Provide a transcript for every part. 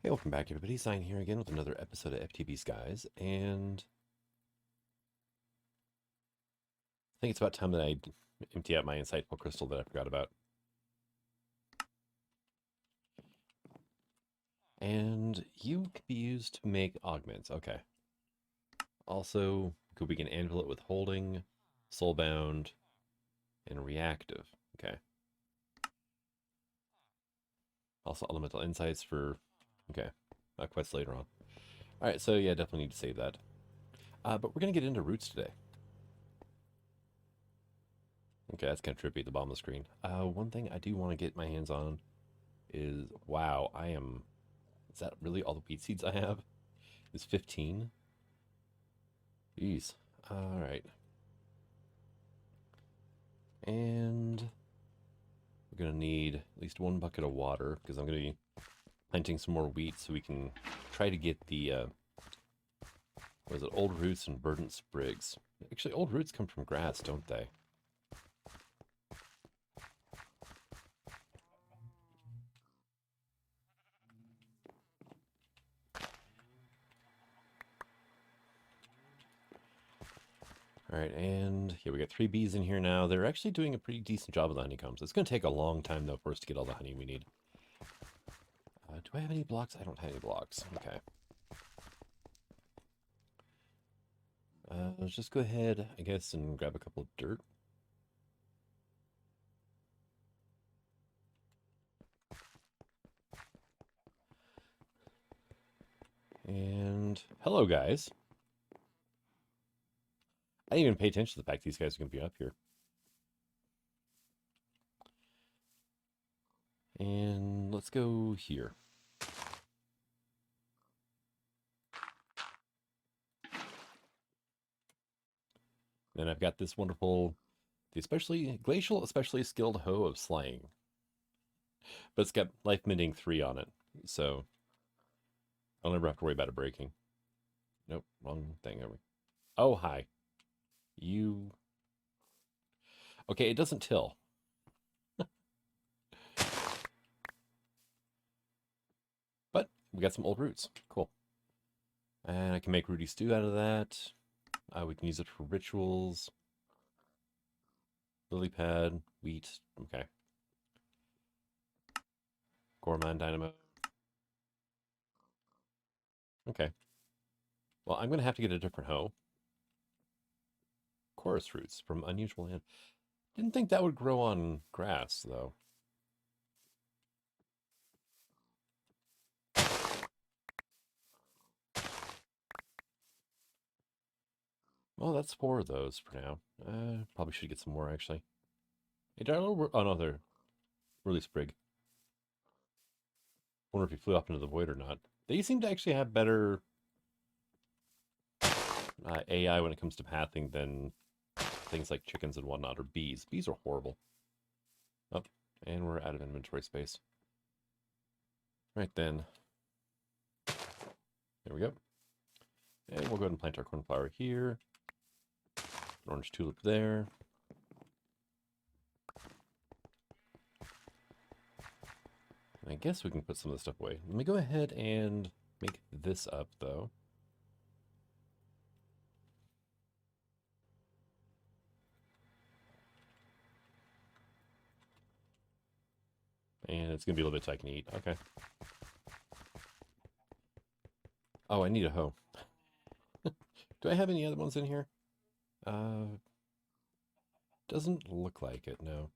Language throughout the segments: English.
Hey, welcome back, everybody. Sign here again with another episode of FTB Skies, and I think it's about time that I empty out my insightful crystal that I forgot about. And you could be used to make augments. Okay. Also, we can anvil it with holding, soulbound, and reactive. Okay. Also, elemental insights for okay, quest later on. All right, so yeah, definitely need to save that. But we're gonna get into roots today. Okay, that's kind of trippy at the bottom of the screen. One thing I do want to get my hands on is wow, is that really all the wheat seeds I have? Is 15? Jeez. All right. And we're going to need at least one bucket of water because I'm going to be planting some more wheat so we can try to get the, what is it, old roots and verdant sprigs. Actually, old roots come from grass, don't they? All right, and yeah, we got 3 bees in here now. They're actually doing a pretty decent job of the honeycombs. It's going to take a long time, though, for us to get all the honey we need. Do I have any blocks? I don't have any blocks. Okay. Let's just go ahead, I guess, and grab a couple of dirt. And hello, guys. I didn't even pay attention to the fact these guys are going to be up here. And let's go here. Then I've got this wonderful, the glacial, especially skilled hoe of slaying. But it's got life mending 3 on it. So I'll never have to worry about it breaking. Nope, wrong thing. Oh, hi. You. Okay, it doesn't till. But we got some old roots. Cool. And I can make Rudy stew out of that. We can use it for rituals. Lily pad, wheat. Okay. Gourmand dynamo. Okay. Well, I'm going to have to get a different hoe. Chorus roots from unusual land. Didn't think that would grow on grass, though. Well, that's 4 of those for now. Probably should get some more, actually. Hey, Darlo, oh no, they're really sprig. Wonder if he flew up into the void or not. They seem to actually have better AI when it comes to pathing than things like chickens and whatnot, or bees. Bees are horrible. Oh, and we're out of inventory space. Right then. There we go. And we'll go ahead and plant our cornflower here. An orange tulip there. And I guess we can put some of this stuff away. Let me go ahead and make this up, though. And it's going to be a little bit so I can eat. Okay. Oh, I need a hoe. Do I have any other ones in here? Doesn't look like it, no.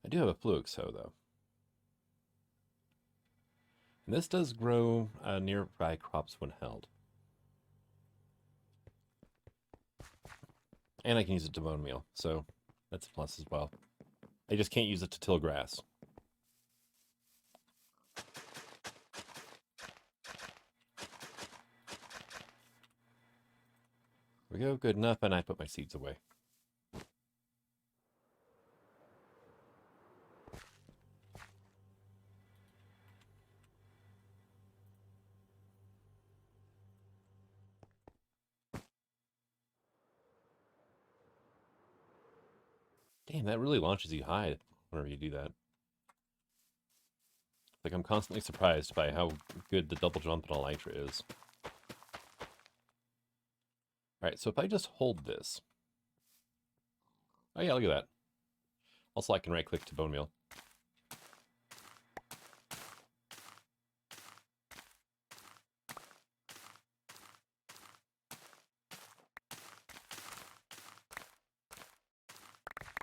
I do have a fluix hoe, though. And this does grow nearby crops when held. And I can use it to bone meal, so that's a plus as well. I just can't use it to till grass. There we go, good enough, and I put my seeds away. Damn, that really launches you high whenever you do that. Like, I'm constantly surprised by how good the double jump in Elytra is. Alright, so if I just hold this... Oh yeah, look at that. Also, I can right-click to bone meal.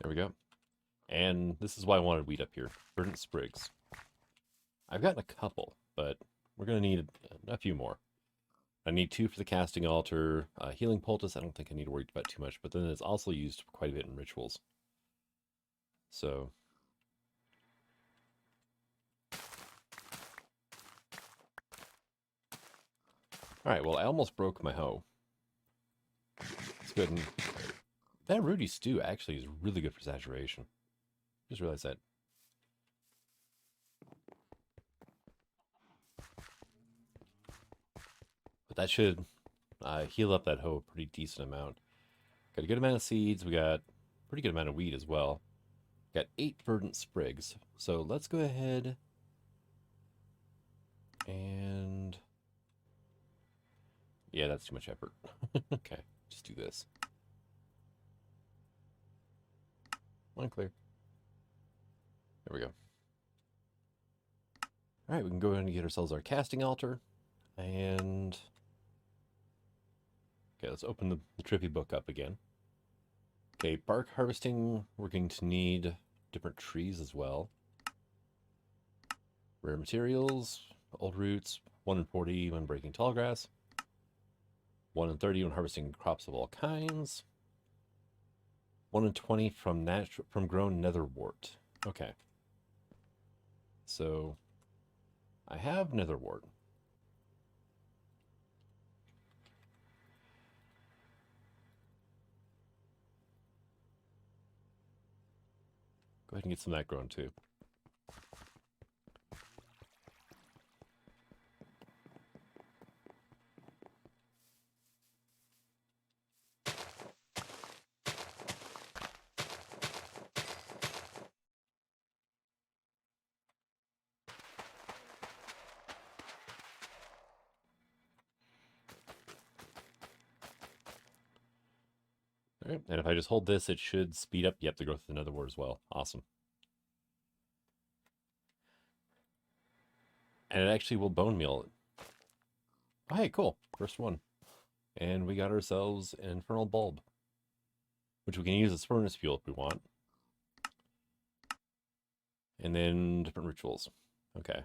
There we go. And this is why I wanted wheat up here. Verdant sprigs. I've gotten a couple, but we're going to need a few more. I need 2 for the casting altar. Healing poultice, I don't think I need to worry about too much, but then it's also used quite a bit in rituals. So... Alright, well, I almost broke my hoe. Let's go ahead and... That Rudy stew actually is really good for saturation. Just realized that. But that should heal up that hoe a pretty decent amount. Got a good amount of seeds. We got a pretty good amount of wheat as well. Got 8 verdant sprigs. So let's go ahead and... Yeah, that's too much effort. Okay, just do this. One clear. There we go. Alright, we can go ahead and get ourselves our casting altar. And... Okay, let's open the Trippy book up again. Okay, bark harvesting, we're going to need different trees as well. Rare materials, old roots, 1 in 40 when breaking tall grass. 1 in 30 when harvesting crops of all kinds. 1 in 20 from grown netherwort. Okay. So I have netherwort. Go ahead and get some of that grown too. All right, and if I just hold this, it should speed up, the growth of the netherwort as well. Awesome. And it actually will bone meal it. Oh, hey, cool. First one. And we got ourselves an infernal bulb, which we can use as furnace fuel if we want. And then different rituals. Okay.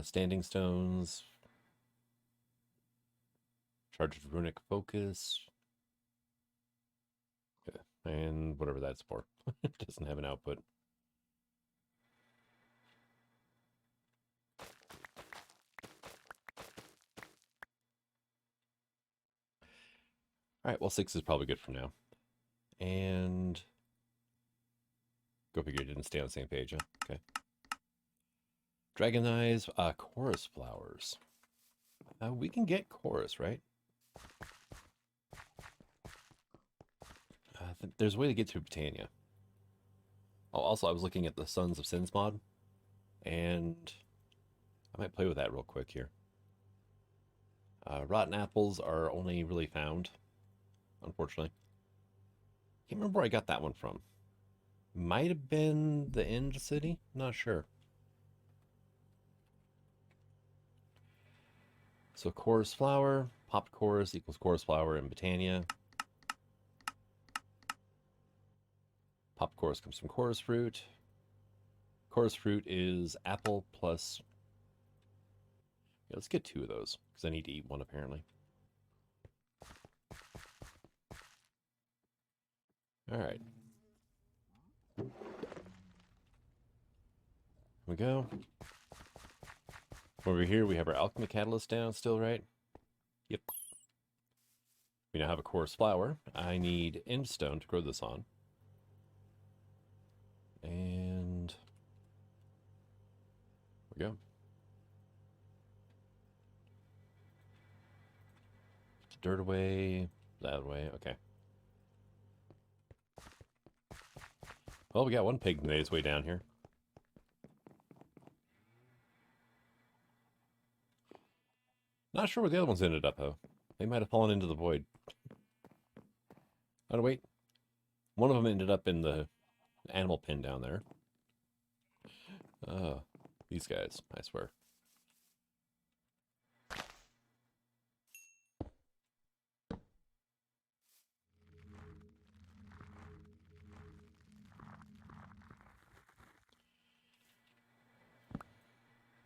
Standing stones. Charged runic focus. Okay. And whatever that's for. It doesn't have an output. All right, well, 6 is probably good for now. And go figure, it didn't stay on the same page, huh? Okay. Dragon eyes, chorus flowers. We can get chorus, right? There's a way to get through Britannia. Oh, also, I was looking at the Sons of Sins mod, and I might play with that real quick here. Rotten apples are only really found, unfortunately. Can't remember where I got that one from. Might have been the End City? Not sure. So chorus flower, popped chorus equals chorus flower in Britannia. Popped chorus comes from chorus fruit. Chorus fruit is apple plus... Yeah, let's get 2 of those, because I need to eat 1 apparently. Alright. Here we go. Over here we have our alchemy catalyst down still, right? Yep. We now have a chorus flower. I need endstone to grow this on. And there we go. Dirt away, that way, okay. Well, we got one pig made its way down here. Not sure where the other ones ended up, though. They might have fallen into the void. Oh, wait. One of them ended up in the animal pen down there. These guys, I swear.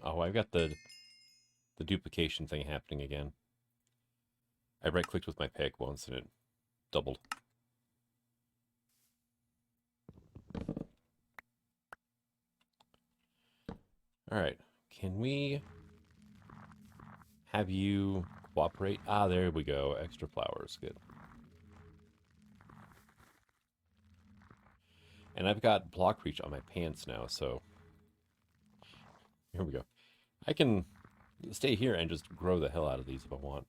Oh, I've got the duplication thing happening again. I right-clicked with my pick once and it doubled. Alright, can we have you cooperate? Ah, there we go. Extra flowers, good. And I've got block reach on my pants now, so here we go. I can stay here and just grow the hell out of these if I want.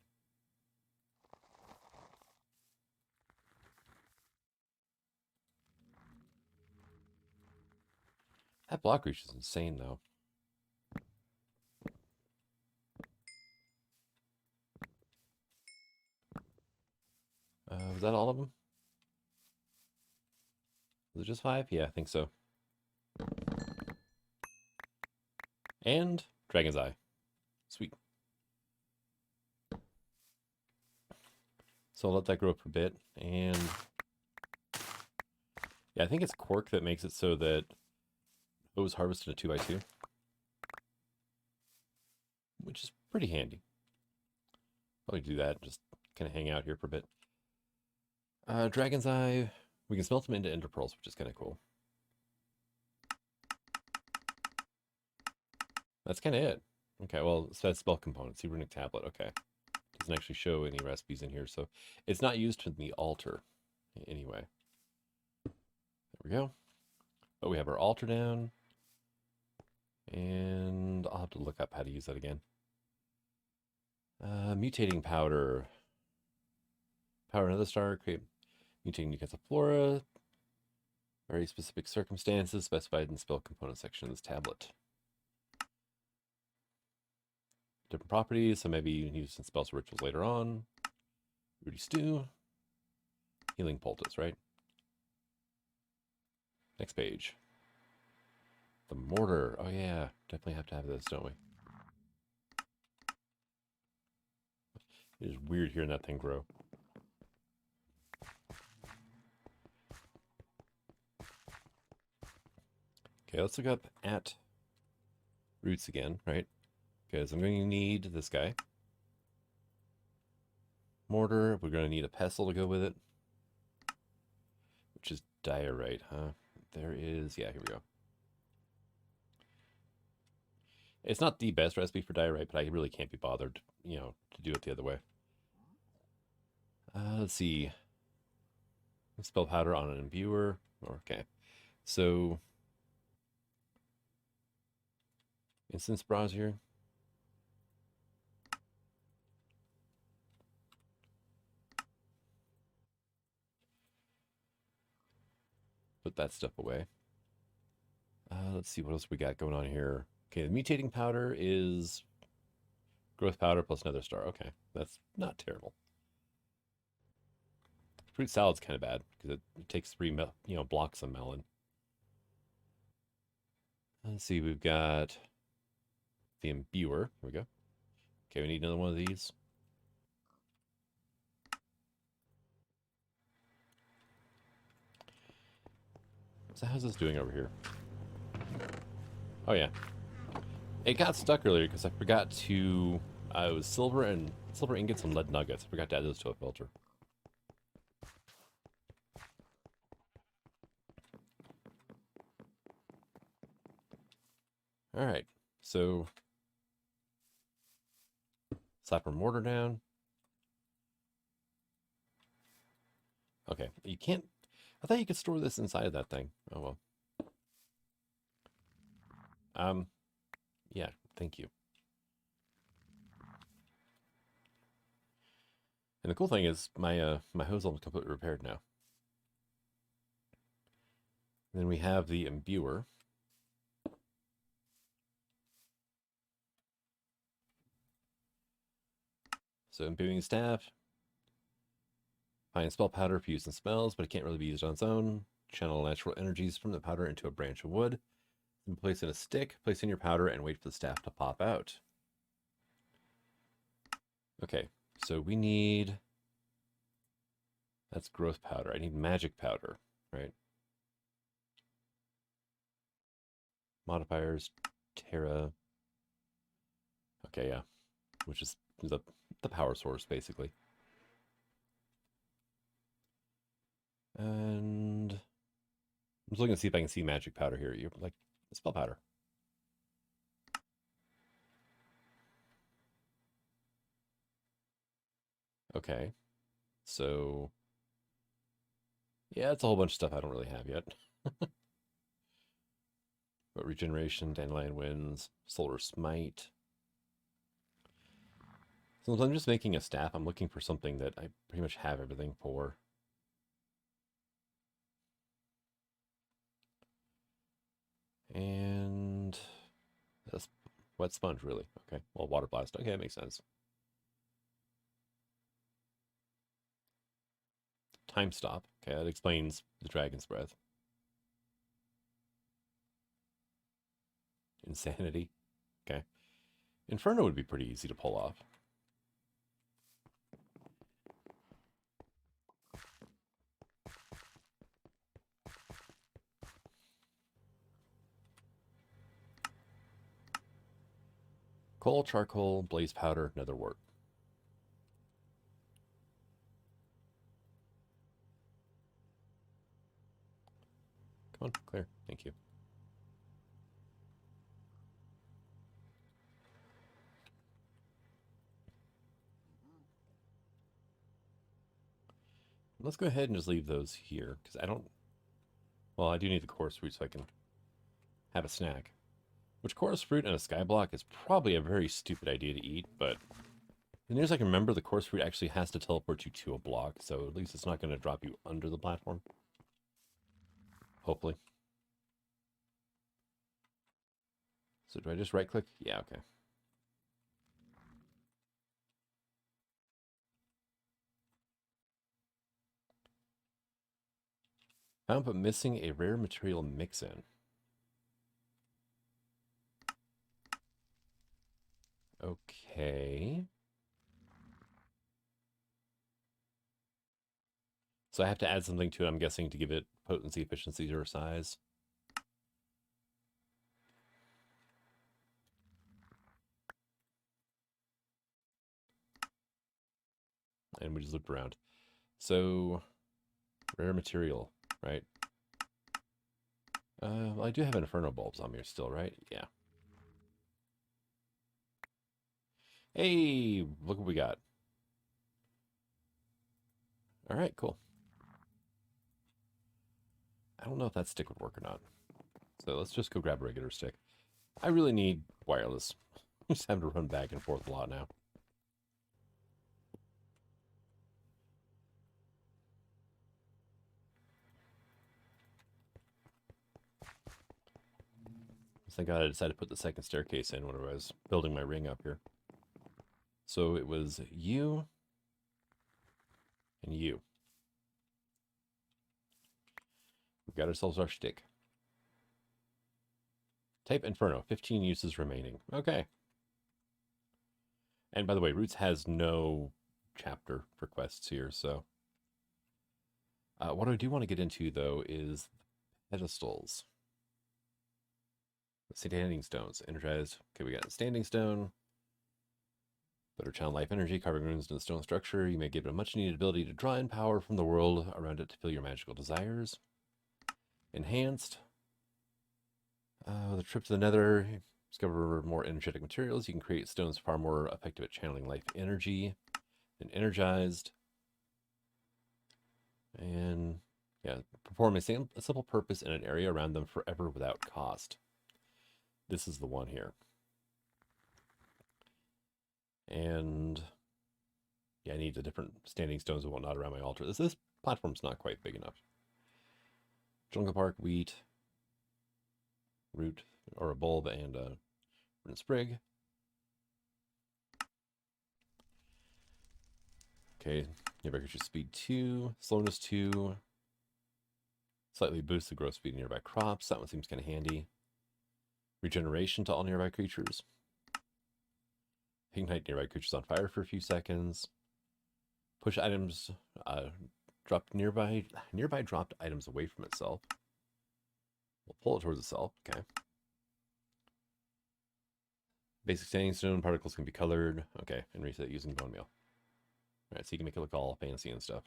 That block reach is insane, though. Was that all of them? Was it just 5? Yeah, I think so. And Dragon's Eye. Sweet. So I'll let that grow up a bit. And yeah, I think it's cork that makes it so that it was harvested a 2x2. Which is pretty handy. Probably do that, just kind of hang out here for a bit. Dragon's Eye, we can smelt them into ender pearls, which is kind of cool. That's kind of it. Okay, well, it says spell components, see runic tablet, okay. Doesn't actually show any recipes in here, so it's not used in the altar anyway. There we go. But we have our altar down. And I'll have to look up how to use that again. Mutating powder. Power another star, create mutating against a flora. Very specific circumstances specified in the spell component section of this tablet. Different properties, so maybe you can use some spells or rituals later on. Rudy Stew. Healing poultice, right? Next page. The mortar. Oh yeah, definitely have to have this, don't we? It is weird hearing that thing grow. Okay, let's look up at roots again, right? Because I'm going to need this guy. Mortar, we're going to need a pestle to go with it. Which is diorite, huh? There is, yeah, here we go. It's not the best recipe for diorite, but I really can't be bothered, you know, to do it the other way. Let's see. Spell powder on an imbuer. Okay. So, instance browse here. Put that stuff away. Let's see what else we got going on here. Okay, the mutating powder is growth powder plus another star. Okay, that's not terrible. Fruit salad's kind of bad because it takes 3 blocks of melon. Let's see, we've got the imbuer. Here we go. Okay, we need another one of these. So how's this doing over here? Oh yeah, it got stuck earlier because I forgot to. It was silver ingots and lead nuggets. I forgot to add those to a filter. All right, so slap our mortar down. Okay, you can't. I thought you could store this inside of that thing. Oh well. Yeah, thank you. And the cool thing is my my hose is completely repaired now. Then we have the imbuer. So imbuing staff. Find spell powder for use in spells, but it can't really be used on its own. Channel natural energies from the powder into a branch of wood. Then place in a stick, place in your powder, and wait for the staff to pop out. Okay, so we need... That's growth powder. I need magic powder, right? Modifiers, Terra. Okay, yeah. Which is the power source, basically. And I'm just looking to see if I can see magic powder here. You're like spell powder. Okay. So yeah, it's a whole bunch of stuff I don't really have yet. But regeneration, dandelion winds, solar smite. Since I'm just making a staff, I'm looking for something that I pretty much have everything for. And that's wet sponge, really. Okay. Well, water blast. Okay, that makes sense. Time stop. Okay, that explains the dragon's breath. Insanity. Okay. Inferno would be pretty easy to pull off. Coal, charcoal, blaze powder, nether wart. Come on, clear. Thank you. Let's go ahead and just leave those here, because I don't... Well, I do need the chorus fruit so I can have a snack. Which chorus fruit and a sky block is probably a very stupid idea to eat, but... As near as I can remember, the chorus fruit actually has to teleport you to a block, so at least it's not going to drop you under the platform. Hopefully. So do I just right-click? Yeah, okay. Found but missing a rare material mix-in. Okay. So I have to add something to it, I'm guessing, to give it potency, efficiency, or size. And we just looked around. So, rare material, right? Well, I do have Inferno bulbs on here still, right? Yeah. Hey, look what we got. All right, cool. I don't know if that stick would work or not. So let's just go grab a regular stick. I really need wireless. Just having to run back and forth a lot now. Thank God I decided to put the second staircase in when I was building my ring up here. So it was you and you. We've got ourselves our stick. Type Inferno, 15 uses remaining. Okay. And by the way, Roots has no chapter for quests here, so... what I do want to get into, though, is pedestals. Standing stones. Energized. Okay, we got a standing stone. Better channel life energy, carving runes into the stone structure. You may give it a much-needed ability to draw in power from the world around it to fill your magical desires. Enhanced. The trip to the nether. Discover more energetic materials. You can create stones far more effective at channeling life energy. And energized. And yeah, perform a simple purpose in an area around them forever without cost. This is the one here. And yeah, I need the different standing stones and whatnot around my altar. This platform's not quite big enough. jungle bark, wheat, root, or a bulb, and a root sprig. Okay, nearby creature speed 2, slowness 2. Slightly boosts the growth speed of nearby crops. That one seems kind of handy. Regeneration to all nearby creatures. Ignite nearby creatures on fire for a few seconds. Push items, drop nearby dropped items away from itself. We'll pull it towards itself. Okay. Basic standing stone particles can be colored. Okay, and reset using bone meal. All right, so you can make it look all fancy and stuff.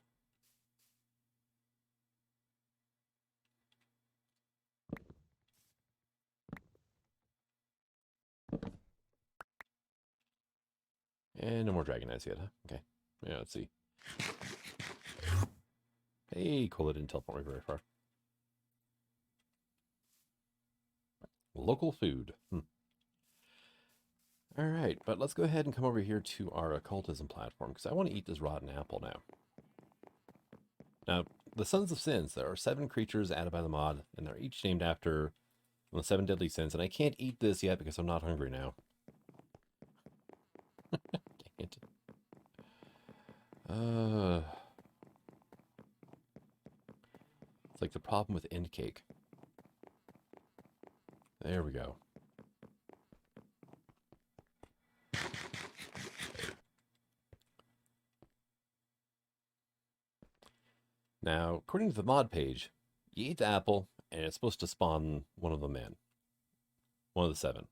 And no more dragon eyes yet, huh? Okay. Yeah, let's see. Hey, cool, it didn't teleport me very far. Local food. All right, but let's go ahead and come over here to our occultism platform, because I want to eat this rotten apple now. Now, the Sons of Sins, there are 7 creatures added by the mod, and they're each named after the 7 deadly sins, and I can't eat this yet because I'm not hungry now. Dang it. It's like the problem with end cake. There we go. Now, according to the mod page, you eat the apple, and it's supposed to spawn one of the men. One of the 7.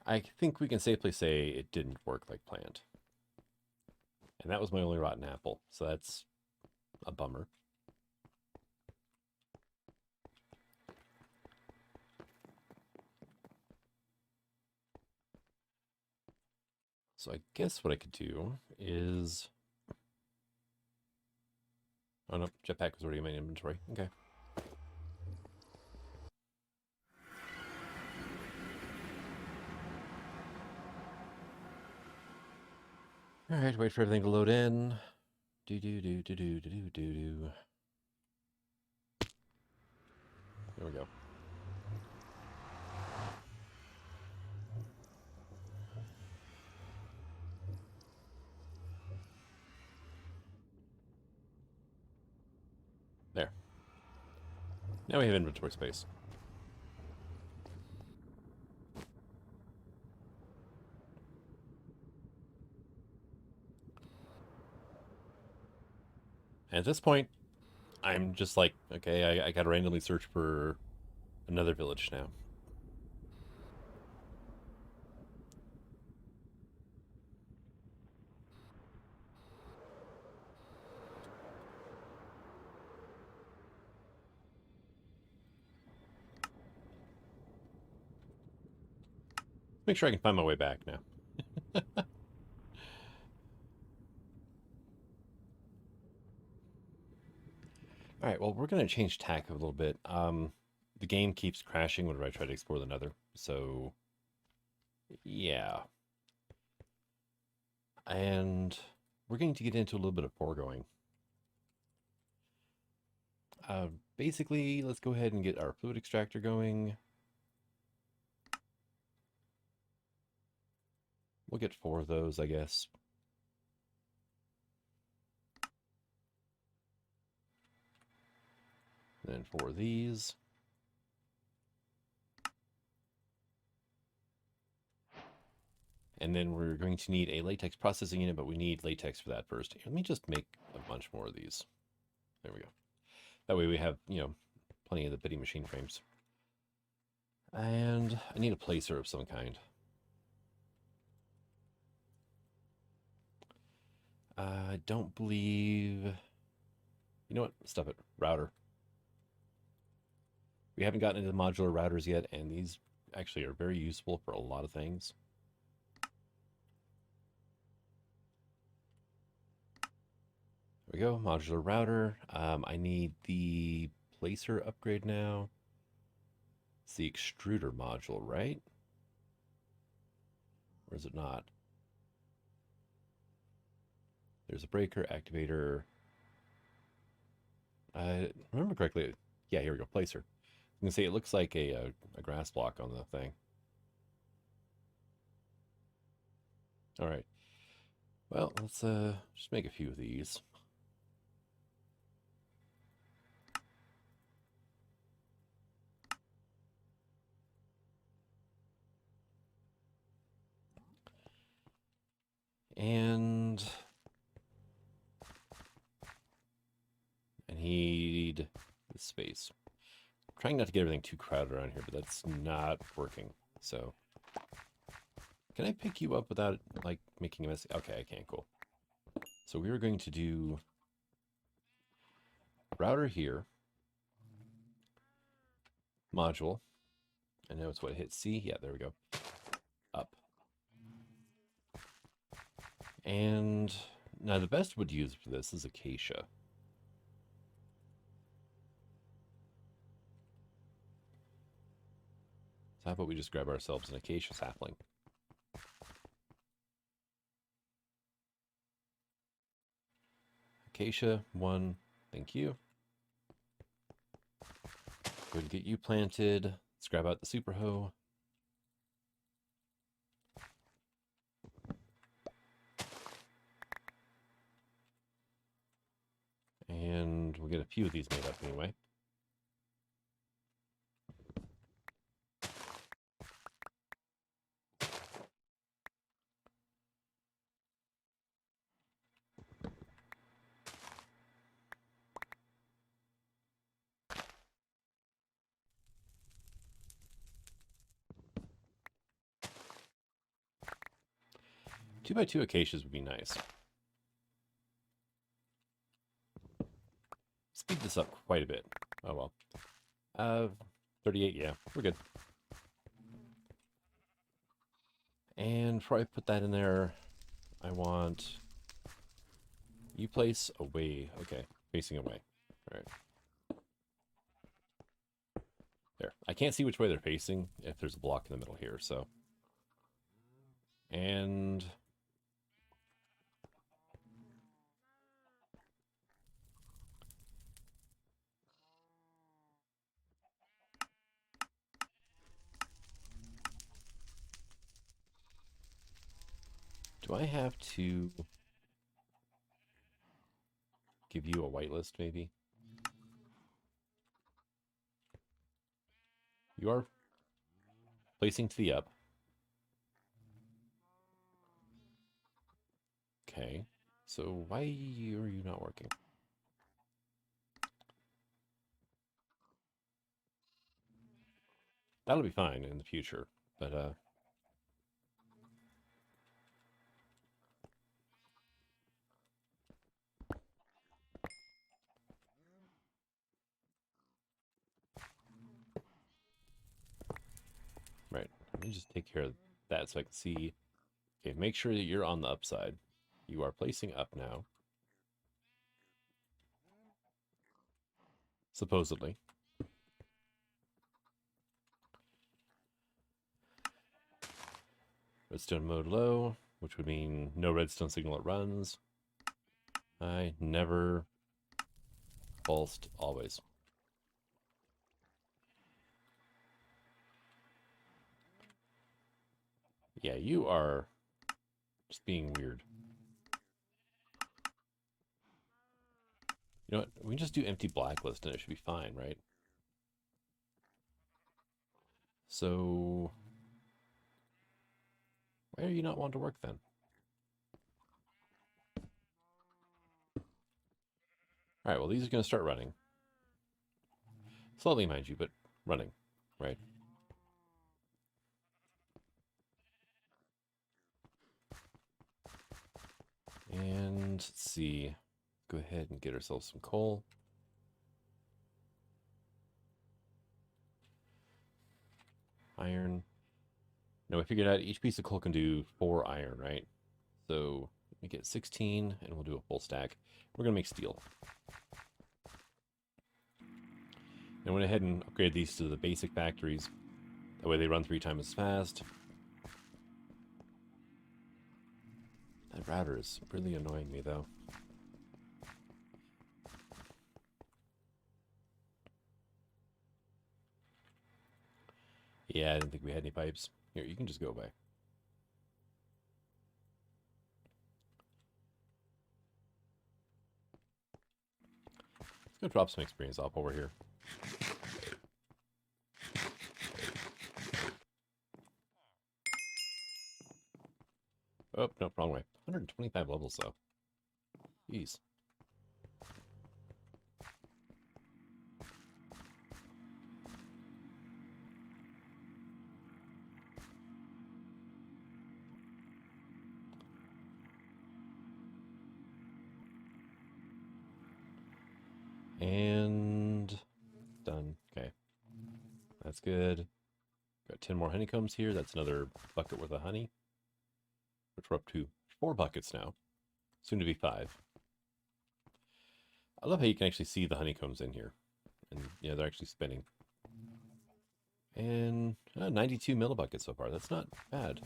I think we can safely say it didn't work like planned. And that was my only rotten apple, so that's a bummer. So I guess what I could do is... Oh no, jetpack was already in my inventory. Okay. Alright, wait for everything to load in. Do. There we go. There. Now we have inventory space. And at this point, I'm just like, okay, I gotta randomly search for another village now. Make sure I can find my way back now. All right, well, we're going to change tack a little bit. The game keeps crashing whenever I try to explore the nether, so yeah. And we're going to get into a little bit of foregoing. Basically, let's go ahead and get our fluid extractor going. We'll get 4 of those, I guess. And then 4 of these. And then we're going to need a latex processing unit, but we need latex for that first. Let me just make a bunch more of these. There we go. That way we have, plenty of the bitty machine frames. And I need a placer of some kind. I don't believe... You know what? Stuff it. Router. We haven't gotten into the modular routers yet, and these actually are very useful for a lot of things. There we go. Modular router. I need the placer upgrade now. It's the extruder module, right? Or is it not? There's a breaker, activator. I remember correctly. Yeah, here we go. Placer. I'm gonna say it looks like a grass block on the thing. All right. Well, let's just make a few of these. And I need the space. I'm trying not to get everything too crowded around here, but that's not working. So, can I pick you up without like making a mess? Okay, I can. Cool. So we are going to do router here, module. I know it's what hit C. Yeah, there we go. Up. And now the best wood use for this is acacia. So how about we just grab ourselves an acacia sapling? Acacia, 1. Thank you. Go ahead and get you planted. Let's grab out the super hoe. And we'll get a few of these made up anyway. Two by two acacias would be nice. Speed this up quite a bit. Oh well. 38, yeah, we're good. And before I put that in there, I want you place away. Okay, facing away. All right. There. I can't see which way they're facing if there's a block in the middle here, so. And do I have to give you a whitelist, maybe? You are placing to the up. Okay. So why are you not working? That'll be fine in the future, but right. Let me just take care of that so I can see. Okay, make sure that you're on the upside. You are placing up now. Supposedly. Redstone mode low, which would mean no redstone signal it runs. I never pulsed, always. Yeah, you are just being weird. You know what? We can just do empty blacklist and it should be fine, right? So why are you not wanting to work then? All right, well, these are going to start running. Slowly, mind you, but running, right? And let's see. Go ahead and get ourselves some coal. Iron. Now, I figured out each piece of coal can do 4 iron, right? So let me get 16, and we'll do a full stack. We're going to make steel. And I went ahead and upgraded these to the basic factories. That way they run 3 times as fast. That router is really annoying me, though. Yeah, I didn't think we had any pipes. Here, you can just go away. Let's go drop some experience off while we're here. Oh, no, wrong way. 125 levels, though. Jeez. And done. Okay. That's good. Got 10 more honeycombs here. That's another bucket worth of honey. Which we're up to 4 buckets now. Soon to be 5. I love how you can actually see the honeycombs in here. And, yeah, they're actually spinning. And 92 millibuckets so far. That's not bad.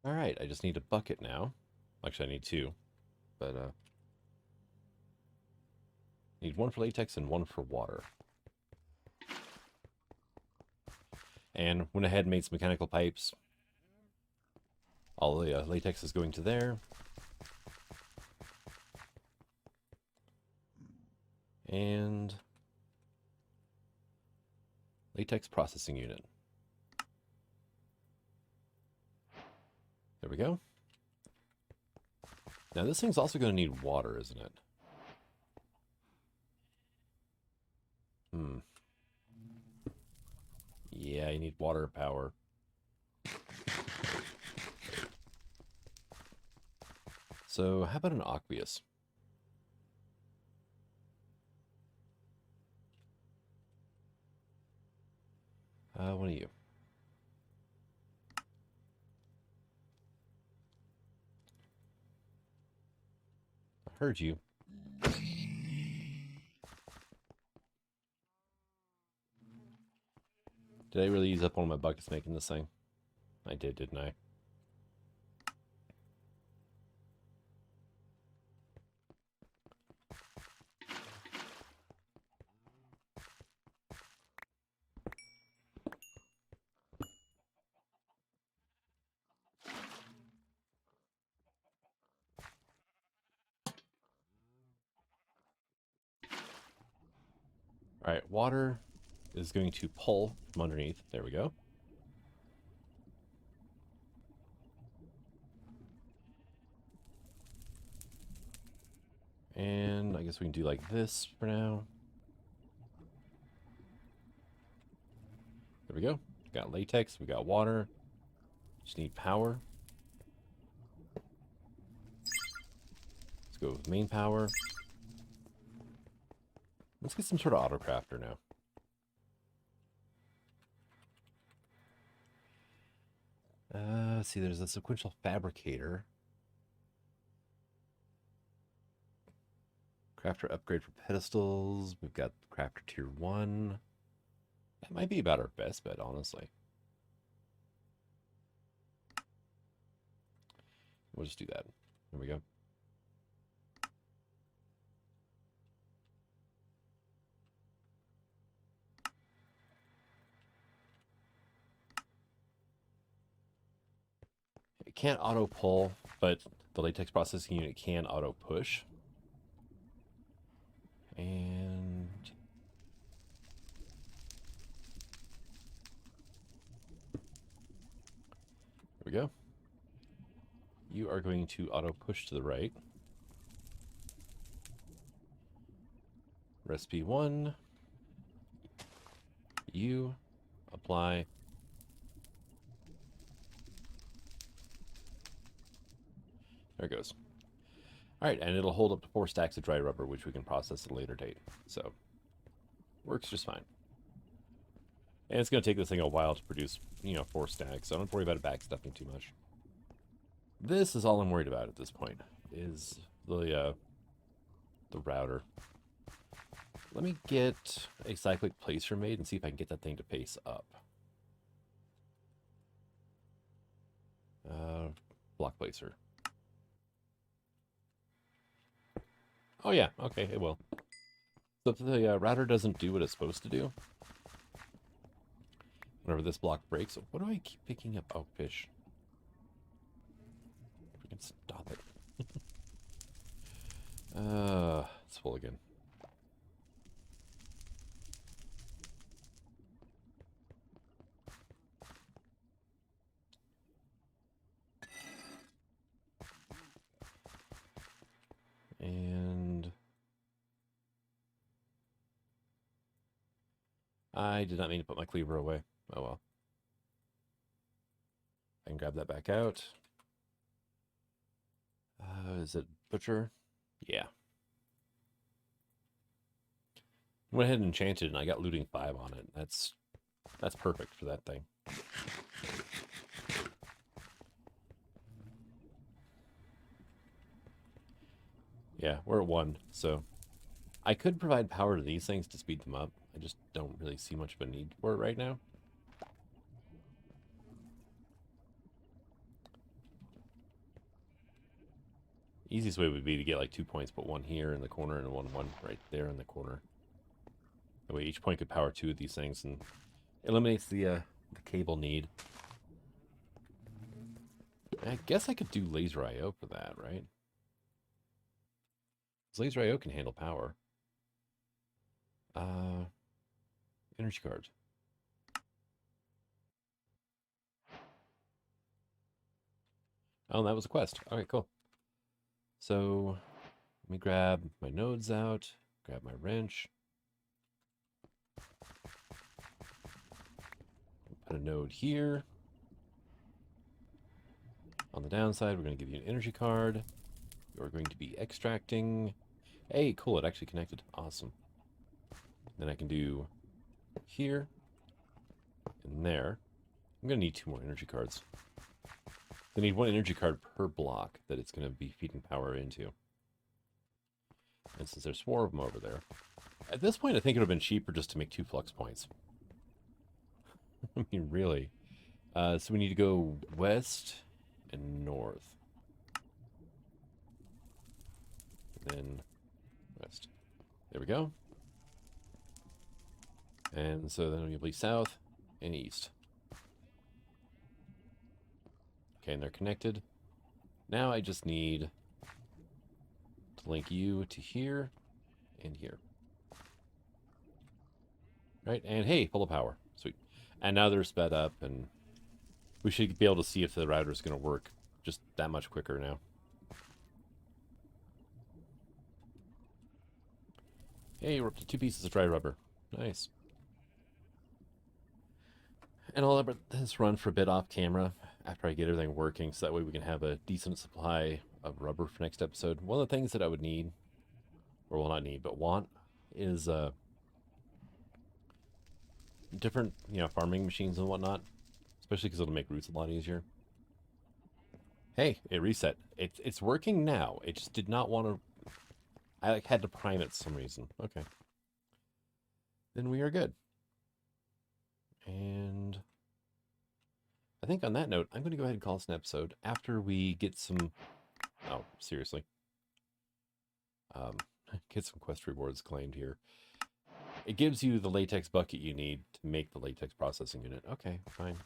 Alright, I just need a bucket now. Actually, I need 2. But, need 1 for latex and 1 for water. And went ahead and made some mechanical pipes. All the latex is going to there. And latex processing unit. There we go. Now this thing's also going to need water, isn't it? Yeah, you need water power. So how about an aqueous? What are you? I heard you. Did I really use up one of my buckets making this thing? I did, didn't I? All right, water is going to pull from underneath. There we go. And I guess we can do like this for now. There we go. We got latex, we got water. Just need power. Let's go with main power. Let's get some sort of auto crafter now. Let's see, there's a sequential fabricator. Crafter upgrade for pedestals. We've got crafter tier 1. That might be about our best bet, honestly. We'll just do that. There we go. It can't auto pull, but the latex processing unit can auto push. And there we go. You are going to auto push to the right. Recipe 1. You apply. There it goes. All right, and it'll hold up to 4 stacks of dry rubber, which we can process at a later date. So, works just fine. And it's going to take this thing a while to produce, 4 stacks, so I don't have to worry about it backstuffing too much. This is all I'm worried about at this point, is the router. Let me get a cyclic placer made and see if I can get that thing to pace up. Block placer. Oh yeah, okay, it will. So if the router doesn't do what it's supposed to do, whenever this block breaks, what do I keep picking up? Oh, fish. Freaking stop it. It's full again. And I did not mean to put my cleaver away. Oh well. I can grab that back out. Is it butcher? Yeah. I went ahead and enchanted, and I got looting 5 on it. That's perfect for that thing. Yeah, we're at 1, so I could provide power to these things to speed them up. I just don't really see much of a need for it right now. Easiest way would be to get like 2 points, put 1 here in the corner and 1 right there in the corner. That way each point could power 2 of these things and eliminates the cable need. I guess I could do laser IO for that, right? Because laser IO can handle power. Energy cards. Oh, that was a quest. Okay, cool. So let me grab my nodes out, grab my wrench. Put a node here. On the downside, we're going to give you an energy card. You're going to be extracting. Hey, cool, it actually connected. Awesome. Then I can do here and there. I'm going to need 2 more energy cards. I need 1 energy card per block that it's going to be feeding power into. And since there's 4 of them over there, at this point I think it would have been cheaper just to make 2 flux points. I mean, really. So we need to go west and north. And then west. There we go. And so then we'll be south and east. Okay, and they're connected. Now I just need to link you to here and here. Right, and hey, full of power. Sweet. And now they're sped up, and we should be able to see if the router is going to work just that much quicker now. Hey, we're up to 2 pieces of dry rubber. Nice. And I'll let this run for a bit off camera after I get everything working, so that way we can have a decent supply of rubber for next episode. One of the things that I would need, or will not need, but want, is different, farming machines and whatnot, especially because it'll make roots a lot easier. Hey, it reset. It's working now. It just did not want to. I had to prime it for some reason. Okay. Then we are good. And I think on that note, I'm going to go ahead and call this an episode after we get some. Oh, seriously. Get some quest rewards claimed here. It gives you the latex bucket you need to make the latex processing unit. Okay, fine.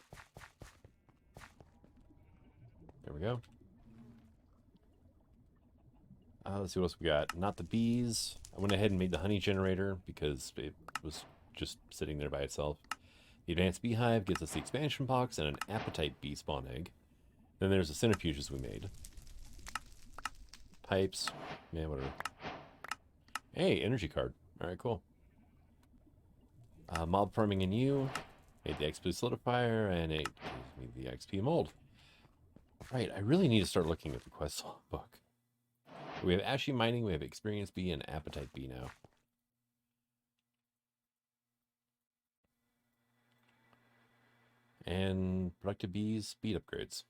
There we go. Let's see what else we got. Not the bees. I went ahead and made the honey generator because it was just sitting there by itself. The advanced beehive gives us the expansion box and an appetite bee spawn egg. Then there's the centrifuges we made. Pipes. Yeah, whatever. Hey, energy card. All right, cool. Mob farming in you. Made the XP solidifier and it gives me the XP mold. Right, I really need to start looking at the quest book. We have Ashy Mining, we have Experience Bee, and Appetite Bee now. And Productive Bees, speed upgrades.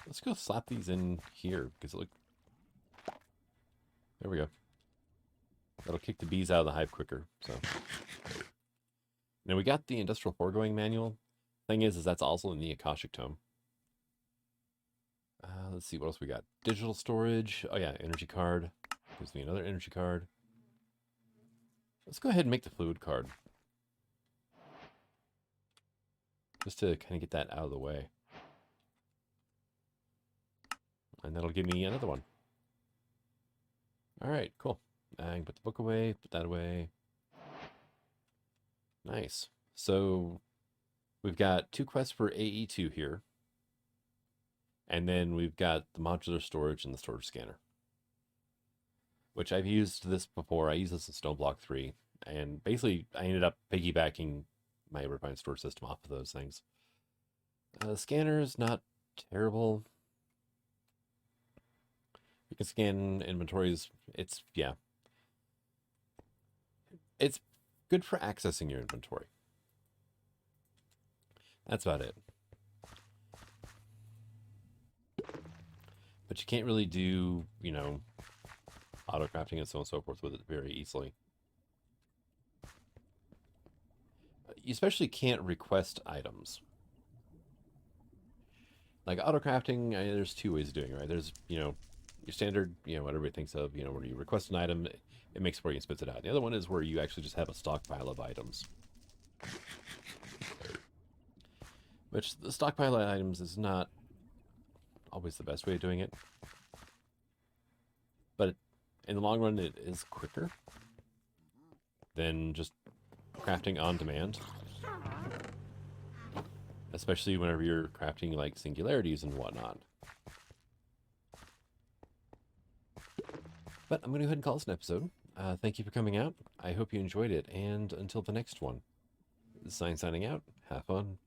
Let's go slap these in here, because look. There we go. That'll kick the bees out of the hive quicker, so. Now we got the Industrial Foregoing manual. Thing is that's also in the Akashic Tome. Let's see what else we got. Digital storage. Oh yeah, energy card. Gives me another energy card. Let's go ahead and make the fluid card. Just to kind of get that out of the way. And that'll give me another one. All right, cool. I can put the book away, put that away. Nice. So we've got 2 quests for AE2 here. And then we've got the modular storage and the storage scanner. Which I've used this before. I used this in Snowblock 3. And basically, I ended up piggybacking my refined storage system off of those things. Scanner is not terrible. You can scan inventories. It's good for accessing your inventory. That's about it. But you can't really do, auto crafting and so on and so forth with it very easily. You especially can't request items. Like auto crafting, there's 2 ways of doing it, right? There's, your standard, what everybody thinks of, where you request an item, it makes it for you and spits it out. The other one is where you actually just have a stockpile of items. Which the stockpile of items is not always the best way of doing it. But in the long run, it is quicker than just crafting on demand. Especially whenever you're crafting like singularities and whatnot. But I'm going to go ahead and call this an episode. Thank you for coming out. I hope you enjoyed it. And until the next one, this is Sign signing out. Have fun.